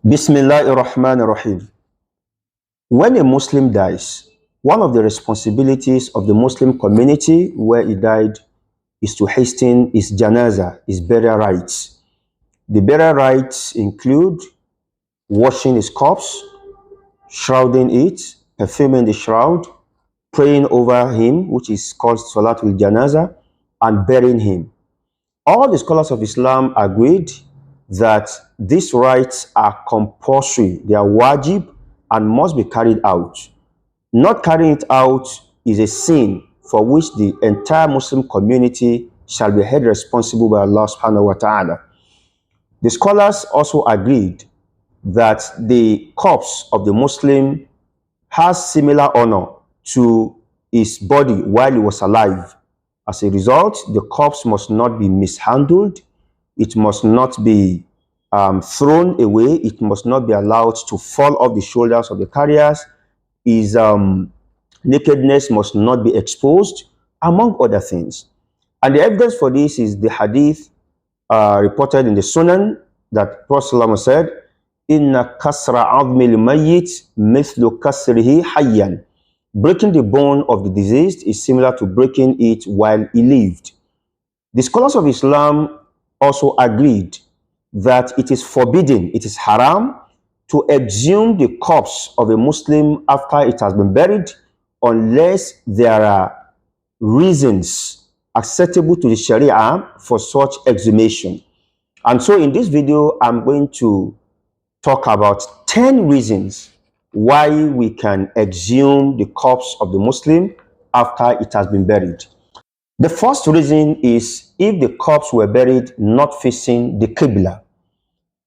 Bismillahirrahmanirrahim. When a Muslim dies, one of the responsibilities of the Muslim community where he died is to hasten his janaza, his burial rites. The burial rites include washing his corpse, shrouding it, perfuming the shroud, praying over him, which is called Salatul Janaza, and burying him. All the scholars of Islam agreed that these rites are compulsory, they are wajib and must be carried out. Not carrying it out is a sin for which the entire Muslim community shall be held responsible by Allah subhanahu wa ta'ala. The scholars also agreed that the corpse of the Muslim has similar honor to his body while he was alive. As a result, the corpse must not be mishandled, it must not be thrown away, it must not be allowed to fall off the shoulders of the carriers, his nakedness must not be exposed, among other things. And the evidence for this is the hadith reported in the Sunan that Prophet said, Inna kasra azmil mayyit mithlu kasrihi hayyan. Breaking the bone of the deceased is similar to breaking it while he lived. The scholars of Islam also agreed that it is forbidden, it is haram, to exhume the corpse of a Muslim after it has been buried unless there are reasons acceptable to the Sharia for such exhumation. And so in this video, I'm going to talk about 10 reasons why we can exhume the corpse of the Muslim after it has been buried. The first reason is if the corpse were buried not facing the Qibla.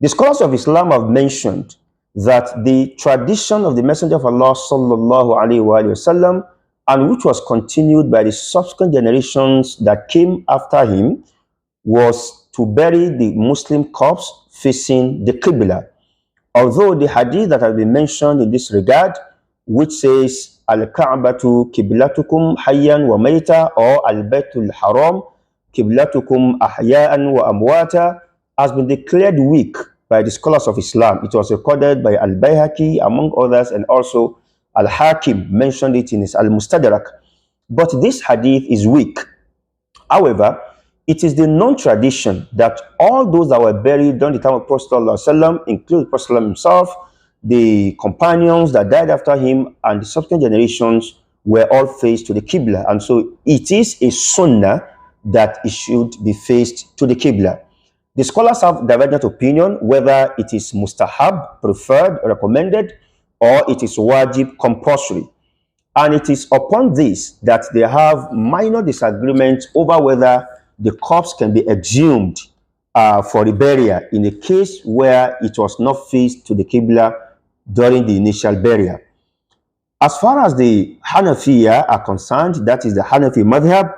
The scholars of Islam have mentioned that the tradition of the Messenger of Allah sallallahu alaihi wasallam, and which was continued by the subsequent generations that came after him, was to bury the Muslim corpse facing the Qibla. Although the hadith that has been mentioned in this regard, which says Al-Ka'batu Qiblatukum Hayyan wa Mayta, or Al-Baytul Haram Qiblatukum Ahya'an wa Amwata, has been declared weak by the scholars of Islam. It was recorded by Al-Bayhaqi, among others, and also Al-Hakim mentioned it in his Al-Mustadrak. But this hadith is weak. However, it is the known tradition that all those that were buried during the time of Prophet ﷺ, including the Prophet himself, the companions that died after him, and the subsequent generations were all faced to the Qibla. And so it is a sunnah that it should be faced to the Qibla. The scholars have divergent opinion whether it is mustahab, preferred, recommended, or it is wajib, compulsory. And it is upon this that they have minor disagreements over whether the corpse can be exhumed for the burial in a case where it was not faced to the Qibla during the initial burial. As far as the Hanafiya are concerned, that is the Hanafi madhab,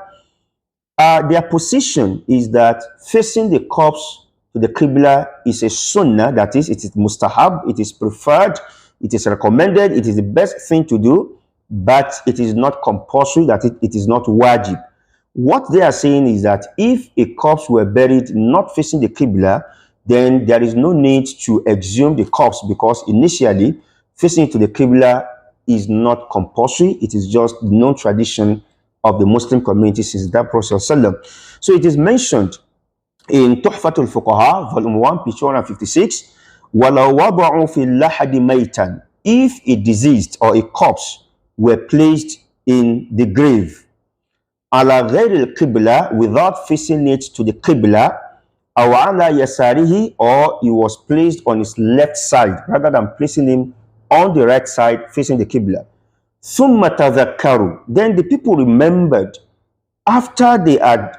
their position is that facing the corpse to the Qibla is a sunnah, that is, it is mustahab, it is preferred, it is recommended, it is the best thing to do, but it is not compulsory, that it is not wajib. What they are saying is that if a corpse were buried not facing the Qibla, then there is no need to exhume the corpse, because initially facing to the Qibla is not compulsory. It is just the known tradition of the Muslim community since that Prophet. So it is mentioned in Tuhfatul Fuqaha, volume 1, page 156, وَلَوْ وَضَعُوا فِي اللَّحَدِ مَيْتًا. If a deceased or a corpse were placed in the grave, ala ghayr al-qibla, without facing it to the qibla, aw ala yasarihi, or he was placed on his left side rather than placing him on the right side facing the qibla. Thumma tadhakkaru, then the people remembered after they had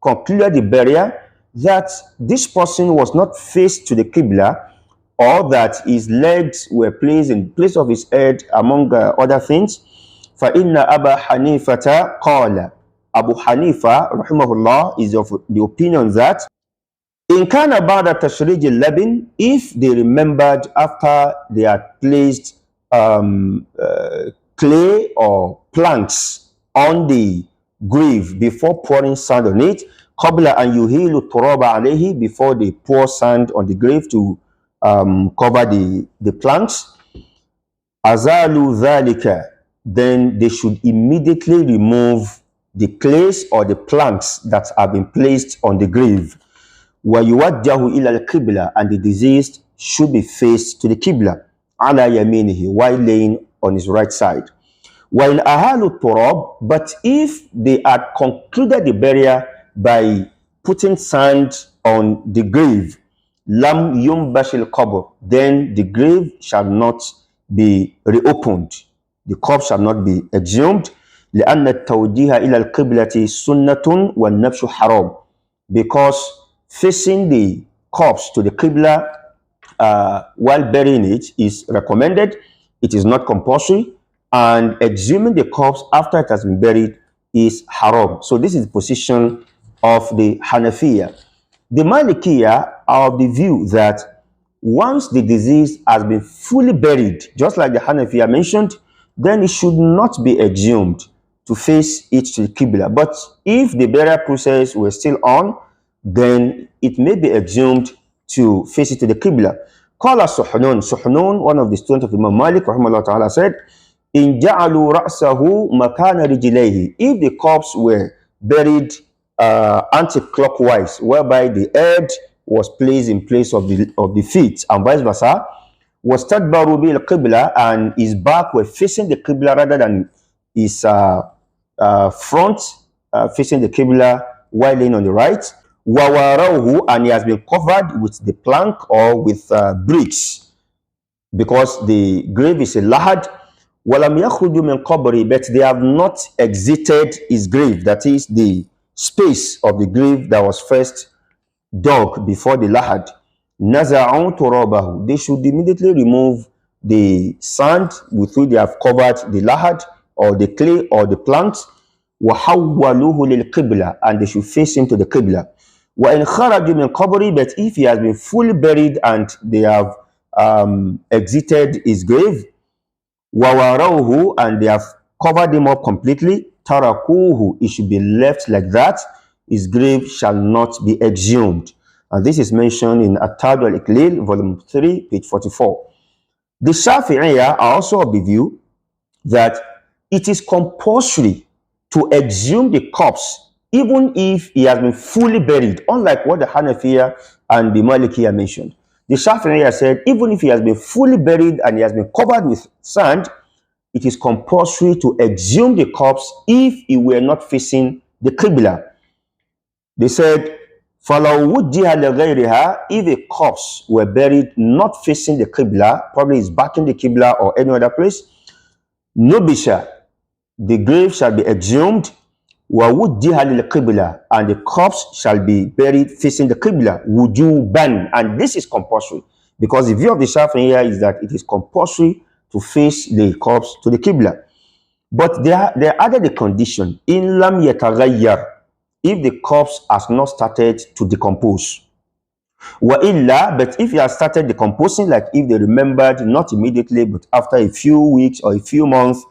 concluded the burial that this person was not faced to the qibla, or that his legs were placed in place of his head, among other things. Fa inna Aba Hanifata qala, Abu Hanifa, rahimahullah, is of the opinion that in kana ba'da tashrij al-labin, if they remembered after they had placed clay or planks on the grave before pouring sand on it, qabla an yuhilu turaba alayhi, before they pour sand on the grave to cover the planks, azalu dhalika, then they should immediately remove the clays or the planks that have been placed on the grave. وَيُوَجَّهُ إِلَى الْقِبْلَةِ, and the deceased should be faced to the Qibla, عَلَى يَمِينِهِ, while laying on his right side. While ahalu turab, but if they had concluded the burial by putting sand on the grave, lam yumbashil qabr, then the grave shall not be reopened. The corpse shall not be exhumed. لأن التوجيه إلى القبلة سنة والنبش حرام, because facing the corpse to the Qibla while burying it is recommended. It is not compulsory, and exhuming the corpse after it has been buried is haram. So this is the position of the Hanafiya. The Malikiya are of the view that once the deceased has been fully buried, just like the Hanafiya mentioned, then it should not be exhumed to face it to the Qibla. But if the burial process were still on, then it may be exhumed to face it to the Qibla. Qala Suhnun, one of the students of Imam Malik, rahimahullah ta'ala, said, in ja'alu ra'sahu makana rijlayhi, if the corpse were buried anti-clockwise, whereby the head was placed in place of the feet, and vice versa, was tadbaru bil qibla, and his back were facing the Qibla rather than his front facing the Qibla while laying on the right, wawarahu, and he has been covered with the plank or with bricks, because the grave is a lahad. Walam yakhruju min qabri, but they have not exited his grave, that is the space of the grave that was first dug before the lahad. Naza'un turabahu, they should immediately remove the sand with which they have covered the lahad or the clay or the plants. وَحَوَّلُوهُ لِلْقِبْلَةِ, and they should face him to the Qibla. وَإِنْ خَرَجُوا مِنْ قَبْرِ, but if he has been fully buried and they have exited his grave, وَوَرَوْهُ, and they have covered him up completely, تَرَكُوهُ, it should be left like that. His grave shall not be exhumed. And this is mentioned in At-Taj al-Iqlil, volume 3, page 44. The Shafi'iyya are also of the view that it is compulsory to exhume the corpse even if he has been fully buried, unlike what the Hanafiya and the Malikiya mentioned. The Shafi'iyya said even if he has been fully buried and he has been covered with sand, it is compulsory to exhume the corpse if he were not facing the Qibla. They said, فَلَوْ وُجِّهَ لَغَيْرِهَا, if a corpse were buried not facing the Qibla, probably is back in the Qibla or any other place, nubisha, the grave shall be exhumed, وَوُجِّهَ لِلْقِبْلَةِ, and the corpse shall be buried facing the Qibla, wujuban, and this is compulsory, because the view of the Shafi'iyya is that it is compulsory to face the corpse to the Qibla. But they added the condition, in lam yataghayyar, if the corpse has not started to decompose. Wa illa, but if it has started decomposing, like if they remembered not immediately but after a few weeks or a few months,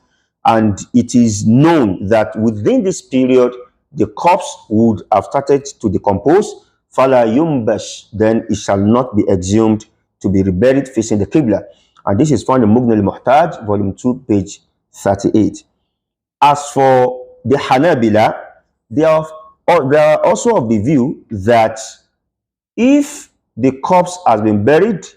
and it is known that within this period the corpse would have started to decompose, fala yumbash, then it shall not be exhumed to be reburied facing the Qibla. And this is found in Mughni al-Muhtaj, volume 2, page 38. As for the Hanabila, they are also of the view that if the corpse has been buried,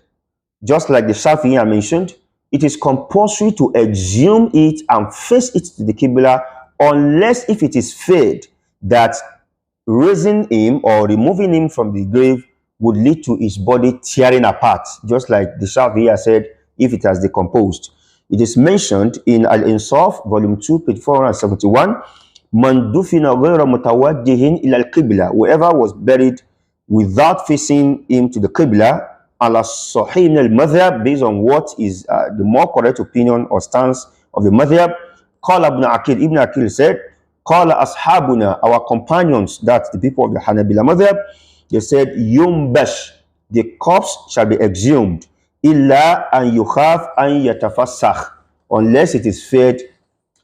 just like the Shafi'iyya mentioned, it is compulsory to exhume it and face it to the Qibla, unless if it is feared that raising him or removing him from the grave would lead to his body tearing apart, just like the Shafi'iyya said, if it has decomposed. It is mentioned in Al-Insaf, volume 2, page 471, Man dufina ghayra mutawajjihin ila al-qibla, whoever was buried without facing him to the Qibla, ala sahih al-madhhab, based on what is the more correct opinion or stance of the madhhab. Qala Ibn Aqil said, Qala ashabuna, our companions, that's the people of the Hanabila madhhab, they said, yumbash, the corpse shall be exhumed, illa an yukhaf an yatafassakh, unless it is feared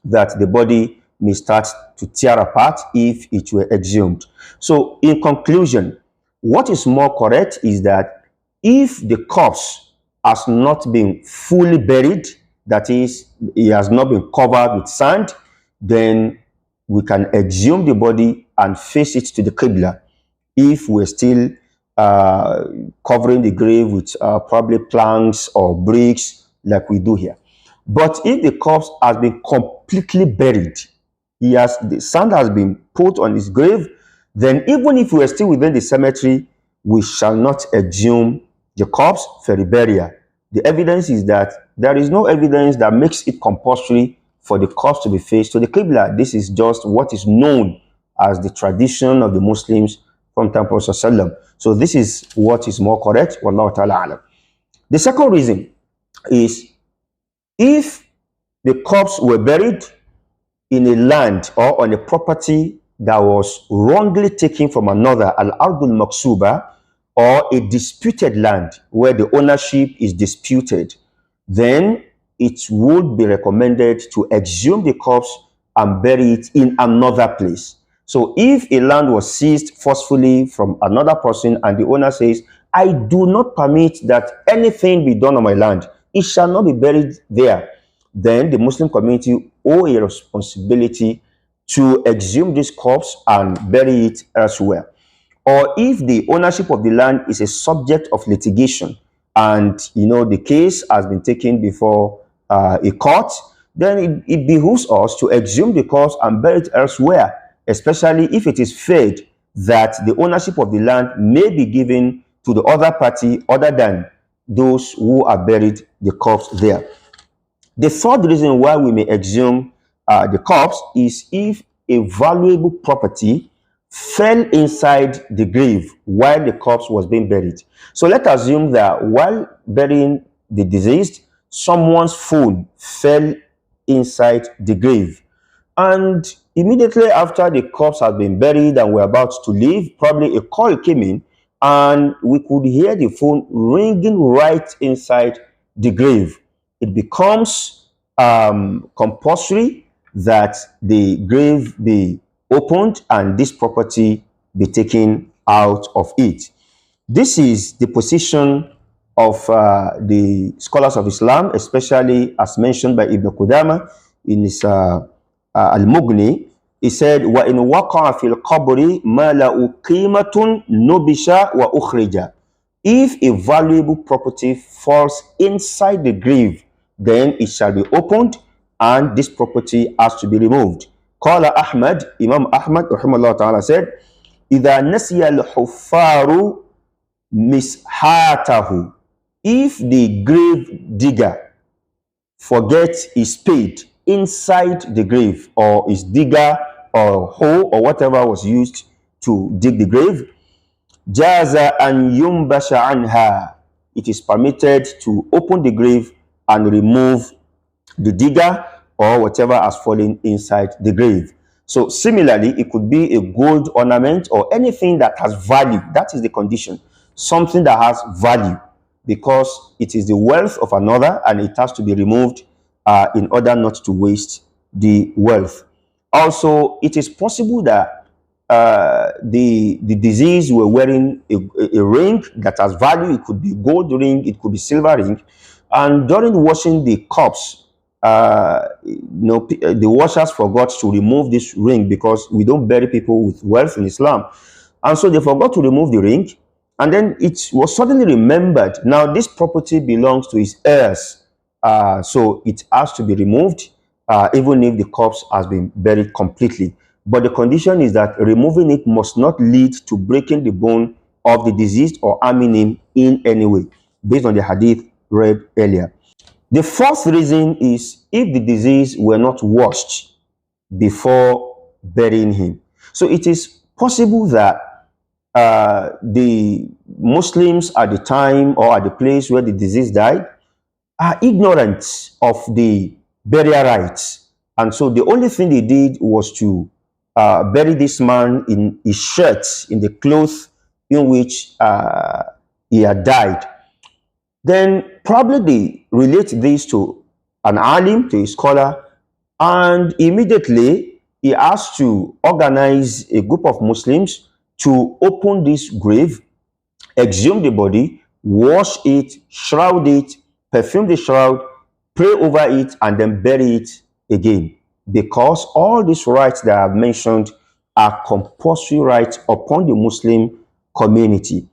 that the body may start to tear apart if it were exhumed. So in conclusion, what is more correct is that if the corpse has not been fully buried, that is, he has not been covered with sand, then we can exhume the body and face it to the Qibla. If we're still uh, covering the grave with probably planks or bricks like we do here. But if the corpse has been completely buried, the sand has been put on his grave, then even if we are still within the cemetery, we shall not exhume the corpse for the burial. The evidence is that there is no evidence that makes it compulsory for the corpse to be faced to the Qibla. This is just what is known as the tradition of the Muslims from time Prophet Sallallahu. So this is what is more correct. Wallahu ta'ala alam. The second reason is if the corpse were buried in a land or on a property that was wrongly taken from another, al-ardul maksuba, or a disputed land where the ownership is disputed, then it would be recommended to exhume the corpse and bury it in another place. So if a land was seized forcefully from another person and the owner says, I do not permit that anything be done on my land, it shall not be buried there, then the Muslim community owe a responsibility to exhume this corpse and bury it elsewhere. Or if the ownership of the land is a subject of litigation and the case has been taken before a court, then it behooves us to exhume the corpse and bury it elsewhere, especially if it is feared that the ownership of the land may be given to the other party other than those who have buried the corpse there. The third reason why we may exhume the corpse is if a valuable property fell inside the grave while the corpse was being buried. So let's assume that while burying the deceased, someone's phone fell inside the grave. And immediately after the corpse had been buried and we're about to leave, probably a call came in and we could hear the phone ringing right inside the grave. It becomes compulsory that the grave be opened and this property be taken out of it. This is the position of the scholars of Islam, especially as mentioned by Ibn Qudama in his Al-Mughni. He said, وَإِنْ وَقَعَ فِي الْقَبْرِ مَا لَهُ قِيمَةٌ نُبِشَ وَأُخْرِجَ. If a valuable property falls inside the grave, then it shall be opened and this property has to be removed. Qala Ahmad, Imam Ahmad rahimahullah ta'ala said, إِذَا نَسِيَ الْحُفَّارُ مِسْحَاتَهُ. If the grave digger forgets his spade inside the grave, or his digger or hoe or whatever was used to dig the grave, jaza an yumbasha anha. It is permitted to open the grave and remove the digger or whatever has fallen inside the grave. So similarly, it could be a gold ornament or anything that has value. That is the condition. Something that has value, because it is the wealth of another and it has to be removed in order not to waste the wealth. Also, it is possible that the deceased were wearing a ring that has value. It could be gold ring, it could be silver ring, and during washing the corpse, the washers forgot to remove this ring, because we don't bury people with wealth in Islam, and so they forgot to remove the ring, and then it was suddenly remembered. Now this property belongs to his heirs, so it has to be removed, even if the corpse has been buried completely. But the condition is that removing it must not lead to breaking the bone of the deceased or harming him in any way, based on the hadith read earlier. The fourth reason is if the deceased were not washed before burying him. So it is possible that the Muslims at the time or at the place where the deceased died are ignorant of the burial rites, and so the only thing they did was to bury this man in his shirt, in the clothes in which he had died. Then probably they relate this to an alim, to a scholar, and immediately he has to organize a group of Muslims to open this grave, exhume the body, wash it, shroud it, perfume the shroud, pray over it, and then bury it again. Because all these rites that I've mentioned are compulsory rites upon the Muslim community.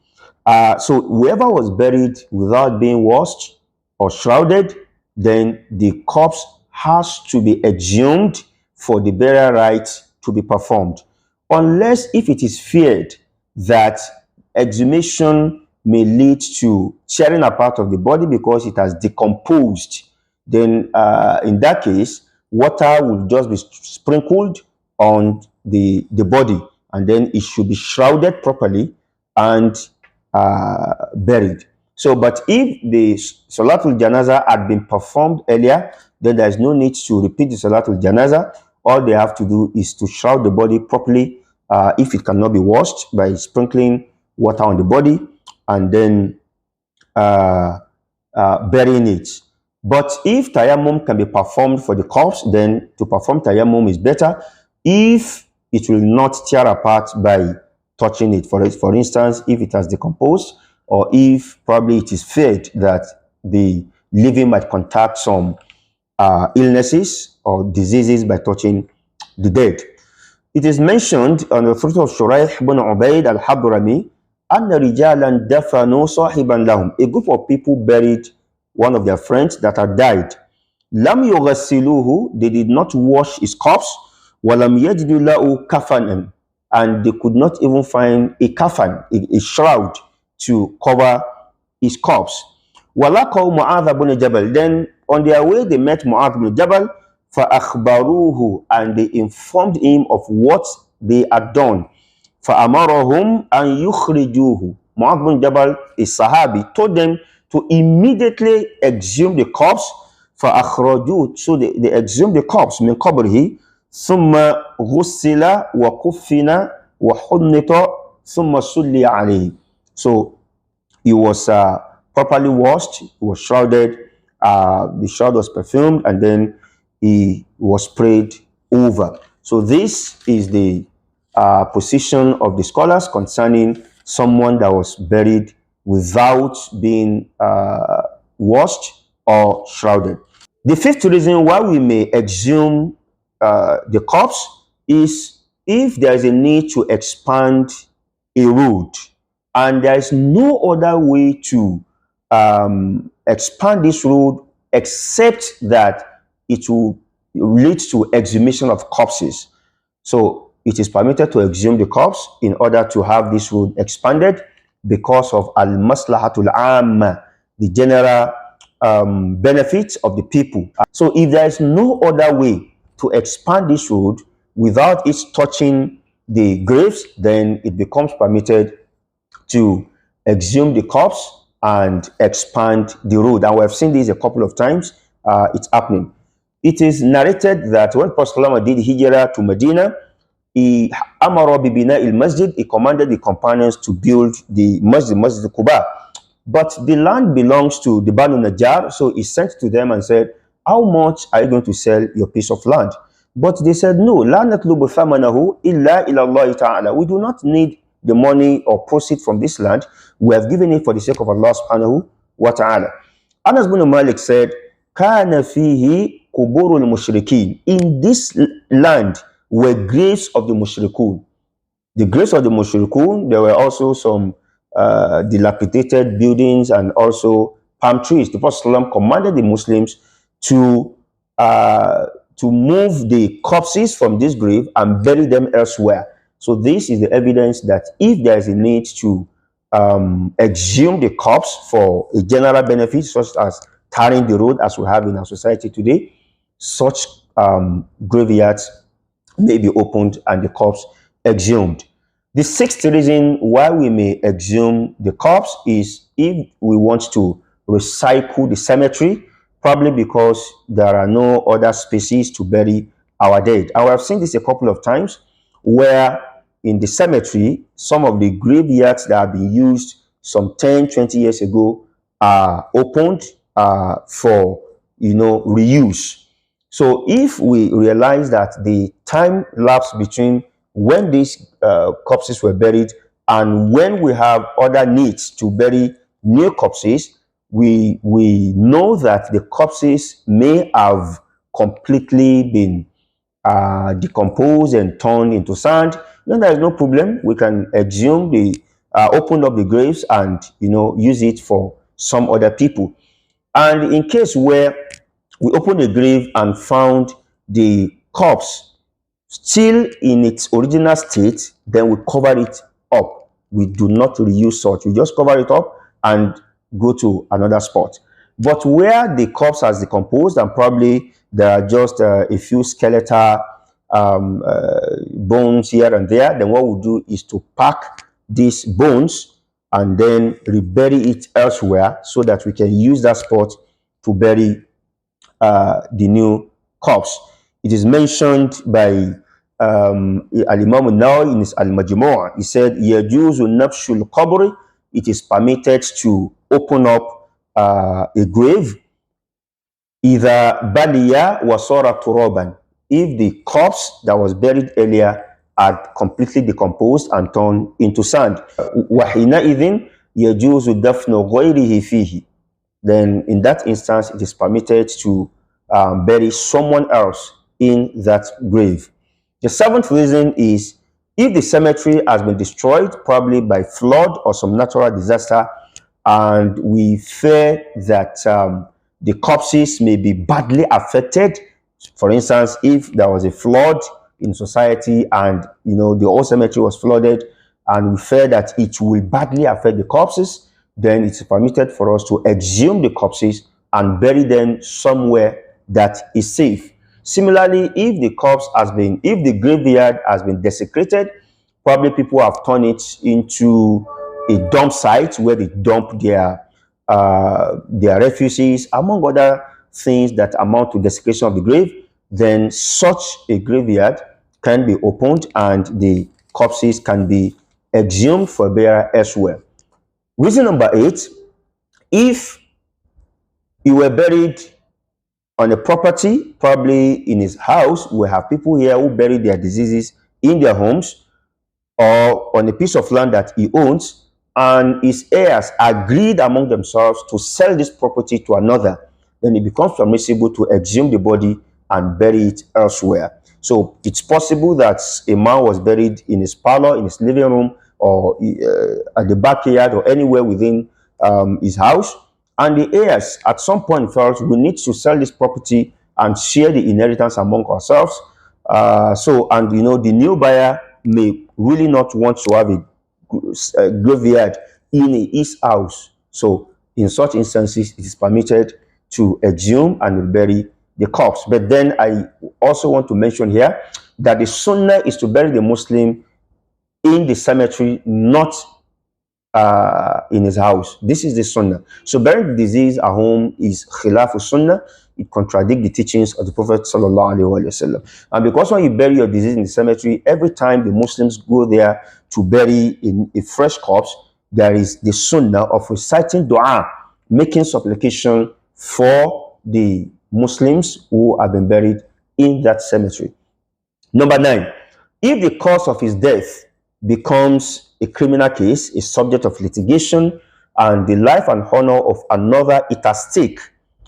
So whoever was buried without being washed or shrouded, then the corpse has to be exhumed for the burial rites to be performed. Unless if it is feared that exhumation may lead to tearing apart of the body because it has decomposed, then in that case, water will just be sprinkled on the body, and then it should be shrouded properly and buried. So, but if the Salatul Janaza had been performed earlier, then there is no need to repeat the Salatul Janaza. All they have to do is to shroud the body properly if it cannot be washed, by sprinkling water on the body and then burying it. But if tayammum can be performed for the corpse, then to perform tayammum is better if it will not tear apart by touching it. For instance, if it has decomposed, or if probably it is feared that the living might contact some illnesses or diseases by touching the dead. It is mentioned on the fruit of Shuraih ibn Ubayd al-Hadrami, أن رجالا دفنوا صاحبا لهم. A group of people buried one of their friends that had died. لم يغسلوه, they did not wash his corpse. ولم يجدوا له كفنا, and they could not even find a kafan, a shroud to cover his corpse. وَلَقَوْا مُعَاذَ بْنِ جَبَلٍ. Then on their way they met Mu'adh ibn Jabal. فَأَخْبَرُوهُ, and they informed him of what they had done. فَأَمَرَهُمْ أَنْ يُخْرِجُوهُ. Mu'adh ibn Jabal, a Sahabi, told them to immediately exhume the corpse. فَأَخْرَجُوهُ, so they exhumed the corpse مِنْ قَبْرِهِ. ثُمَّ غُسِّلَ وَكُفِّنَ وَحُنِّطَ ثُمَّ صُلِّيَ عَلَيْهِ. So he was properly washed, he was shrouded, the shroud was perfumed, and then he was prayed over. So this is the position of the scholars concerning someone that was buried without being washed or shrouded. The fifth reason why we may exhume the corpse is if there is a need to expand a road and there is no other way to expand this road except that it will lead to exhumation of corpses. So it is permitted to exhume the corpse in order to have this road expanded because of al-maslahatul amma, the general benefits of the people. So if there is no other way to expand this road without it touching the graves, then it becomes permitted to exhume the corpse and expand the road. And we have seen this a couple of times. It's happening. It is narrated that when Prophet did hijrah to Medina, he amara bibina il masjid, he commanded the companions to build the masjid Quba. But the land belongs to the Banu Najjar, so he sent to them and said, how much are you going to sell your piece of land? But they said, no, la natlubu thamanahu illa ila Allah ta'ala. We do not need the money or proceed from this land. We have given it for the sake of Allah subhanahu wa ta'ala. Anas bin Malik said, kana fihi kuburul mushrikeen. In this land were graves of the mushrikun. The graves of the mushrikun, there were also some dilapidated buildings and also palm trees. The Prophet commanded the Muslims to move the corpses from this grave and bury them elsewhere. So this is the evidence that if there is a need to exhume the corpse for a general benefit, such as tarring the road as we have in our society today, such graveyards may be opened and the corpse exhumed. The sixth reason why we may exhume the corpse is if we want to recycle the cemetery, probably because there are no other spaces to bury our dead. And we have seen this a couple of times where in the cemetery, some of the graveyards that have been used some 10, 20 years ago are opened for, reuse. So if we realize that the time lapse between when these corpses were buried and when we have other needs to bury new corpses, we know that the corpses may have completely been decomposed and turned into sand. Then there is no problem. We can exhume open up the graves and use it for some other people. And in case where we open the grave and found the corpse still in its original state, then we cover it up. We do not reuse such. We just cover it up and go to another spot. But where the corpse has decomposed and probably there are just a few skeletal bones here and there, then what we'll do is to pack these bones and then rebury it elsewhere so that we can use that spot to bury the new corpse. It is mentioned by Al-Imam al-Nawawi in his Al-Majmu'. He said, "Yajuzu nafshul qabri." It is permitted to open up a grave, either baliya wa sara turaban, if the corpse that was buried earlier had completely decomposed and turned into sand. وَحِينَئِذٍ يَجُوزُ دَفْنُ غَيْرِهِ فِيهِ. Then in that instance, it is permitted to bury someone else in that grave. The seventh reason is if the cemetery has been destroyed, probably by flood or some natural disaster, and we fear that the corpses may be badly affected. For instance, if there was a flood in society and the whole cemetery was flooded, and we fear that it will badly affect the corpses, then it's permitted for us to exhume the corpses and bury them somewhere that is safe. Similarly, if the graveyard has been desecrated, probably people have turned it into a dump site where they dump their refugees, among other things that amount to desecration of the grave, then such a graveyard can be opened and the corpses can be exhumed for burial elsewhere. Reason number 8, if you were buried on a property, probably in his house, we have people here who bury their diseases in their homes or on a piece of land that he owns, and his heirs agreed among themselves to sell this property to another, then it becomes permissible to exhume the body and bury it elsewhere. So it's possible that a man was buried in his parlor, in his living room, or at the backyard, or anywhere within his house, and the heirs at some point felt we need to sell this property and share the inheritance among ourselves. The new buyer may really not want to have a graveyard in his house. So in such instances, it is permitted to exhume and bury the corpse. But then I also want to mention here that the sunnah is to bury the Muslim in the cemetery, not in his house. This is the sunnah. So burying the disease at home is khilaf sunnah. It contradicts the teachings of the Prophet sallallahu alaihi wasallam. And because when you bury your disease in the cemetery, every time the Muslims go there to bury a fresh corpse, there is the sunnah of reciting dua, making supplication for the Muslims who have been buried in that cemetery. Number 9, if the cause of his death becomes a criminal case, a subject of litigation, and the life and honor of another is at stake,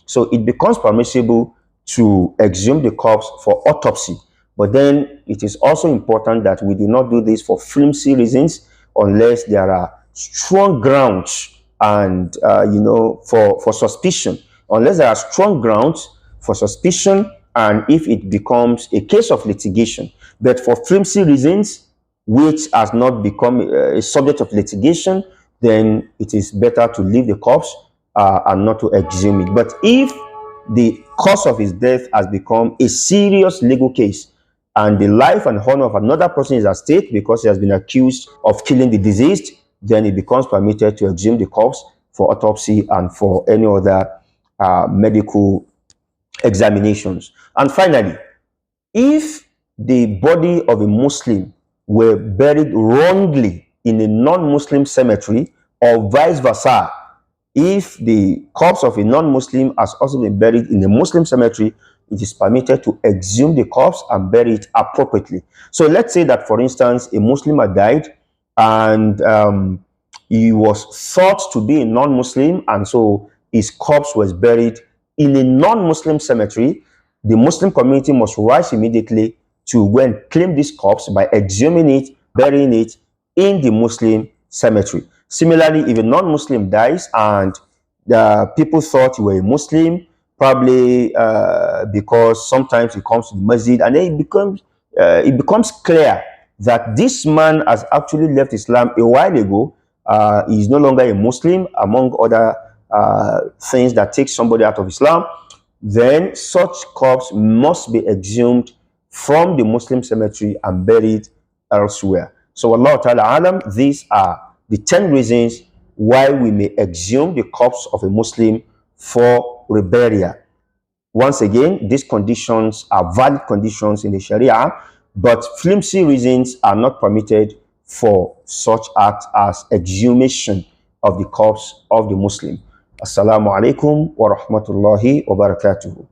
so it becomes permissible to exhume the corpse for autopsy. But then it is also important that we do not do this for flimsy reasons unless there are strong grounds and for suspicion. Unless there are strong grounds for suspicion, and if it becomes a case of litigation. But for flimsy reasons, which has not become a subject of litigation, then it is better to leave the corpse and not to exhume it. But if the cause of his death has become a serious legal case and the life and honor of another person is at stake because he has been accused of killing the deceased, then it becomes permitted to exhume the corpse for autopsy and for any other medical examinations. And finally, if the body of a Muslim were buried wrongly in a non-Muslim cemetery, or vice versa, if the corpse of a non-Muslim has also been buried in a Muslim cemetery, it is permitted to exhume the corpse and bury it appropriately. So let's say that, for instance, a Muslim had died and He was thought to be a non-Muslim, and so his corpse was buried in a non-Muslim cemetery. The Muslim community must rise immediately to go and claim this corpse by exhuming it, burying it in the Muslim cemetery. Similarly, if a non-Muslim dies and the people thought you were a Muslim, probably because sometimes it comes to the masjid, and then it becomes clear that this man has actually left Islam a while ago. He is no longer a Muslim, among other things that take somebody out of Islam. Then such corpse must be exhumed from the Muslim cemetery and buried elsewhere. So Allah Ta'ala Alam, these are the 10 reasons why we may exhume the corpse of a Muslim for reburial. Once again, these conditions are valid conditions in the Sharia, but flimsy reasons are not permitted for such act as exhumation of the corpse of the Muslim. Assalamu alaikum wa rahmatullahi wa barakatuhu.